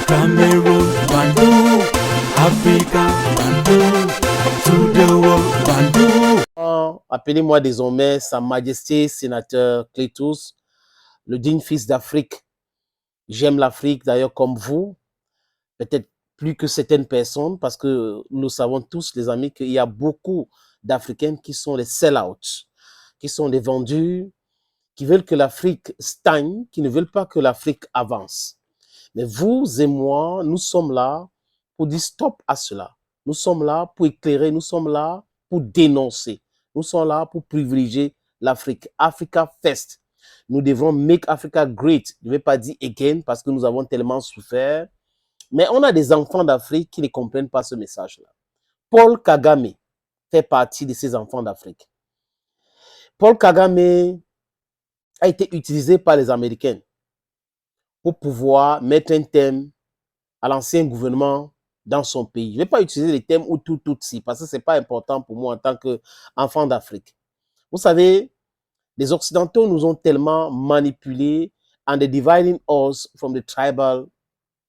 Cameroon, Bandung, Africa, Bandung, to the world, Bandung. Appelez-moi désormais Sa Majesté Sénateur Clétus, le digne fils d'Afrique. J'aime l'Afrique d'ailleurs comme vous, peut-être plus que certaines personnes, parce que nous savons tous, les amis, qu'il y a beaucoup d'Africains qui sont les sell-outs, qui sont les vendus, qui veulent que l'Afrique stagne, qui ne veulent pas que l'Afrique avance. Mais vous et moi, nous sommes là pour dire stop à cela. Nous sommes là pour éclairer, nous sommes là pour dénoncer. Nous sommes là pour privilégier l'Afrique. Africa First. Nous devons make Africa great. Je ne vais pas dire again parce que nous avons tellement souffert. Mais on a des enfants d'Afrique qui ne comprennent pas ce message-là. Paul Kagame fait partie de ces enfants d'Afrique. Paul Kagame a été utilisé par les Américains pour pouvoir mettre un thème à l'ancien gouvernement dans son pays. Je ne vais pas utiliser les thèmes ou tout, si, parce que ce n'est pas important pour moi en tant qu'enfant d'Afrique. Vous savez, les Occidentaux nous ont tellement manipulés and they're dividing us from the tribal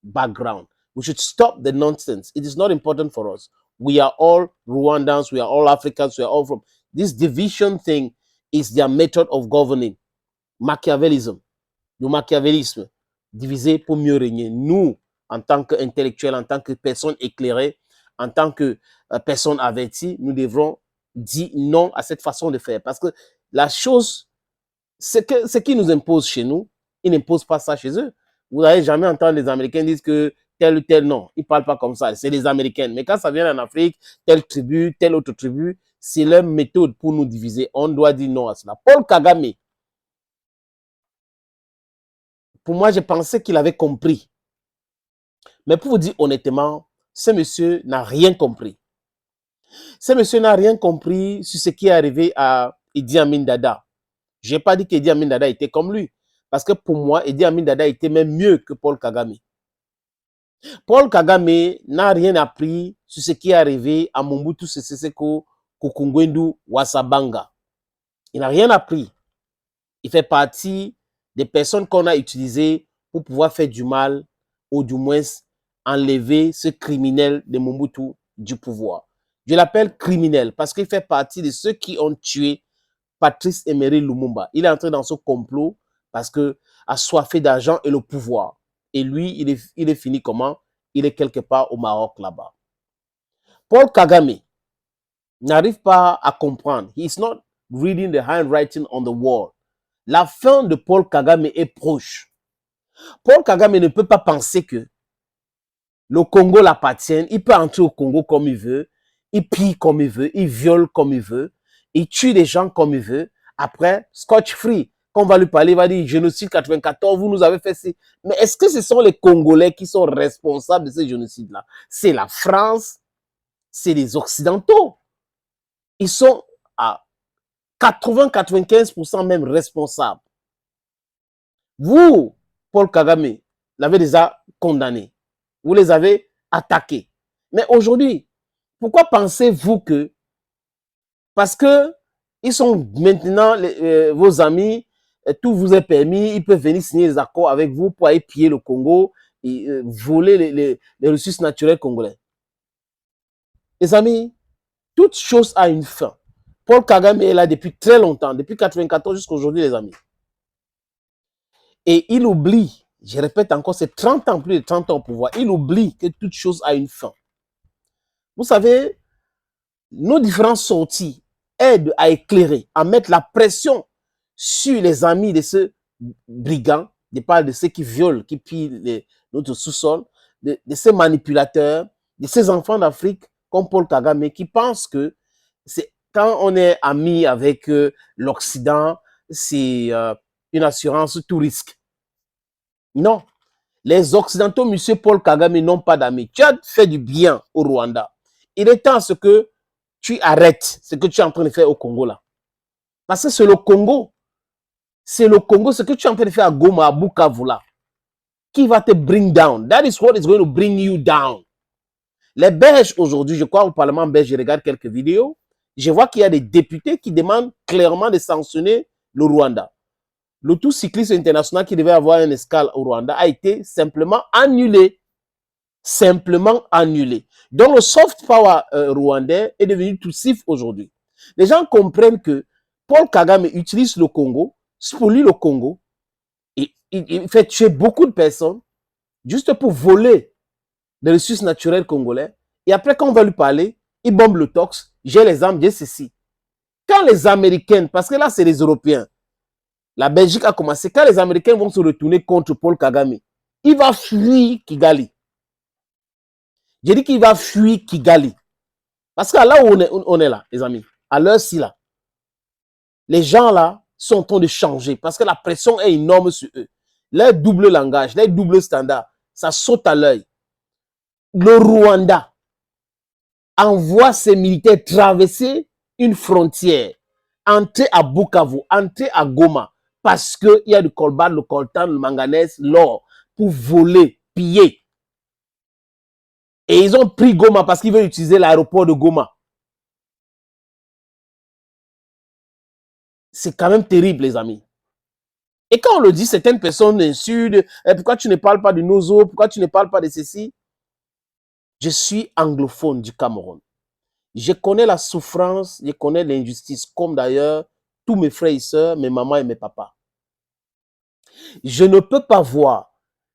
background. We should stop the nonsense. It is not important for us. We are all Rwandans, we are all Africans, we are all from... This division thing is their method of governing. Machiavélisme, le machiavélisme, diviser pour mieux régner. Nous, en tant qu'intellectuels, en tant que personnes éclairées, en tant que personnes averties, nous devrons dire non à cette façon de faire. Parce que la chose, ce qui nous impose chez nous, ils n'imposent pas ça chez eux. Vous n'allez jamais entendre les Américains dire que tel ou tel, non, ils ne parlent pas comme ça, c'est les Américains. Mais quand ça vient en Afrique, telle tribu, telle autre tribu, c'est leur méthode pour nous diviser. On doit dire non à cela. Paul Kagame, pour moi, je pensais qu'il avait compris. Mais pour vous dire honnêtement, ce monsieur n'a rien compris. Ce monsieur n'a rien compris sur ce qui est arrivé à Idi Amin Dada. Je n'ai pas dit qu'Idi Amin Dada était comme lui. Parce que pour moi, Idi Amin Dada était même mieux que Paul Kagame. Paul Kagame n'a rien appris sur ce qui est arrivé à Mobutu Sese Seko Kukungwendu Wasabanga. Il n'a rien appris. Il fait partie des personnes qu'on a utilisées pour pouvoir faire du mal ou du moins enlever ce criminel de Mobutu du pouvoir. Je l'appelle criminel parce qu'il fait partie de ceux qui ont tué Patrice Emery Lumumba. Il est entré dans ce complot parce que assoiffé d'argent et le pouvoir. Et lui, il est fini comment? Il est quelque part au Maroc là-bas. Paul Kagame n'arrive pas à comprendre. He is not reading the handwriting on the wall. La fin de Paul Kagame est proche. Paul Kagame ne peut pas penser que le Congo l'appartient. Il peut entrer au Congo comme il veut. Il pille comme il veut. Il viole comme il veut. Il tue des gens comme il veut. Après, Scotch Free, quand on va lui parler, il va dire génocide 94, vous nous avez fait ci. Mais est-ce que ce sont les Congolais qui sont responsables de ce génocide-là? C'est la France, c'est les Occidentaux. Ils sont à 80-95% même responsables. Vous, Paul Kagame, l'avez déjà condamné. Vous les avez attaqués. Mais aujourd'hui, pourquoi pensez-vous que, parce que ils sont maintenant vos amis, tout vous est permis, ils peuvent venir signer des accords avec vous pour aller piller le Congo et voler les ressources naturelles congolais. Les amis, toute chose a une fin. Paul Kagame est là depuis très longtemps, depuis 1994 jusqu'à aujourd'hui, les amis. Et il oublie, je répète encore, c'est 30 ans, plus de 30 ans au pouvoir, il oublie que toute chose a une fin. Vous savez, nos différentes sorties aident à éclairer, à mettre la pression sur les amis de ce brigand, de ceux qui violent, qui pillent notre sous-sol, de ces manipulateurs, de ces enfants d'Afrique comme Paul Kagame qui pensent que quand on est ami avec l'Occident, c'est une assurance tout risque. Non. Les Occidentaux, monsieur Paul Kagame, n'ont pas d'amis. Tu as fait du bien au Rwanda. Il est temps à ce que tu arrêtes ce que tu es en train de faire au Congo là. Parce que c'est le Congo. C'est le Congo, ce que tu es en train de faire à Goma, à Bukavu là, qui va te bring down. That is what is going to bring you down. Les Belges aujourd'hui, je crois au Parlement belge, je regarde quelques vidéos, je vois qu'il y a des députés qui demandent clairement de sanctionner le Rwanda. Le tout cycliste international qui devait avoir une escale au Rwanda a été simplement annulé. simplement annulé. Donc le soft power rwandais est devenu toussif aujourd'hui. Les gens comprennent que Paul Kagame utilise le Congo, spolie le Congo, et il fait tuer beaucoup de personnes juste pour voler des ressources naturelles congolais. Et après, quand on va lui parler, il bombe le tox, j'ai les armes, j'ai ceci. Quand les Américains, parce que là, c'est les Européens, la Belgique a commencé, quand les Américains vont se retourner contre Paul Kagame, il va fuir Kigali. J'ai dit qu'il va fuir Kigali. Parce que là où on est là, les amis, à l'heure-ci là, les gens là sont en train de changer parce que la pression est énorme sur eux. Leur double langage, leur double standard, ça saute à l'œil. Le Rwanda envoie ses militaires traverser une frontière, entrer à Bukavu, entrer à Goma, parce qu'il y a du coltan, le coltan, le manganèse, l'or, pour voler, piller. Et ils ont pris Goma parce qu'ils veulent utiliser l'aéroport de Goma. C'est quand même terrible, les amis. Et quand on le dit, certaines personnes insultent, pourquoi tu ne parles pas de Nozo, pourquoi tu ne parles pas de ceci? Je suis anglophone du Cameroun. Je connais la souffrance, je connais l'injustice, comme d'ailleurs tous mes frères et sœurs, mes mamans et mes papas. Je ne peux pas voir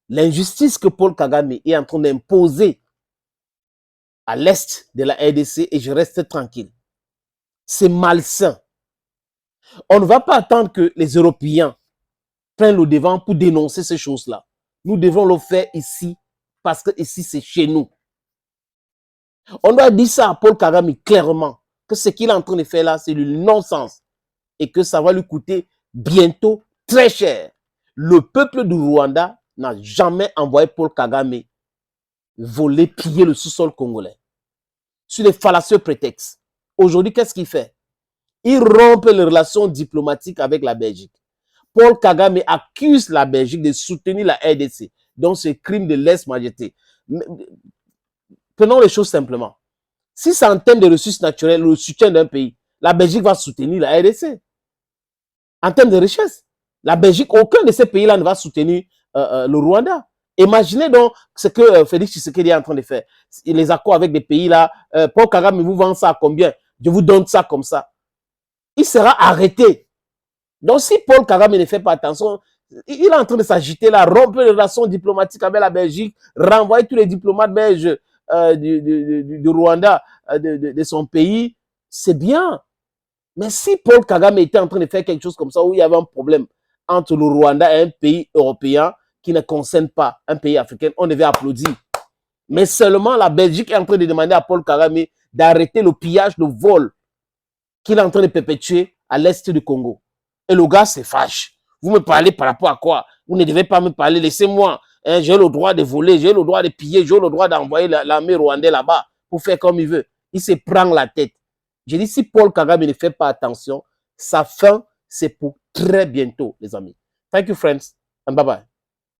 l'injustice que Paul Kagame est en train d'imposer à l'est de la RDC et je reste tranquille. C'est malsain. On ne va pas attendre que les Européens prennent le devant pour dénoncer ces choses-là. Nous devons le faire ici, parce que ici, c'est chez nous. On doit dire ça à Paul Kagame clairement, que ce qu'il est en train de faire là, c'est du non-sens et que ça va lui coûter bientôt très cher. Le peuple du Rwanda n'a jamais envoyé Paul Kagame voler, piller le sous-sol congolais sur des fallacieux prétextes. Aujourd'hui, qu'est-ce qu'il fait? Il rompt les relations diplomatiques avec la Belgique. Paul Kagame accuse la Belgique de soutenir la RDC dans ce crime de lèse-majesté. Prenons les choses simplement. Si c'est en termes de ressources naturelles, le soutien d'un pays, la Belgique va soutenir la RDC. En termes de richesse, la Belgique, aucun de ces pays-là ne va soutenir le Rwanda. Imaginez donc ce que Félix Tshisekedi est en train de faire. Les accords avec des pays là, Paul Kagame vous vend ça à combien? Je vous donne ça comme ça. Il sera arrêté. Donc si Paul Kagame ne fait pas attention, il est en train de s'agiter là, rompre les relations diplomatiques avec la Belgique, renvoyer tous les diplomates belges du Rwanda, de son pays, c'est bien. Mais si Paul Kagame était en train de faire quelque chose comme ça, où il y avait un problème entre le Rwanda et un pays européen qui ne concerne pas un pays africain, on devait applaudir. Mais seulement la Belgique est en train de demander à Paul Kagame d'arrêter le pillage, le vol qu'il est en train de perpétuer à l'est du Congo. Et le gars se fâche. Vous me parlez par rapport à quoi? Vous ne devez pas me parler, laissez-moi. Hein, j'ai le droit de voler, j'ai le droit de piller, j'ai le droit d'envoyer l'armée rwandaise là-bas pour faire comme il veut. Il se prend la tête. J'ai dit, si Paul Kagame ne fait pas attention, sa fin, c'est pour très bientôt, les amis. Thank you, friends, and bye-bye.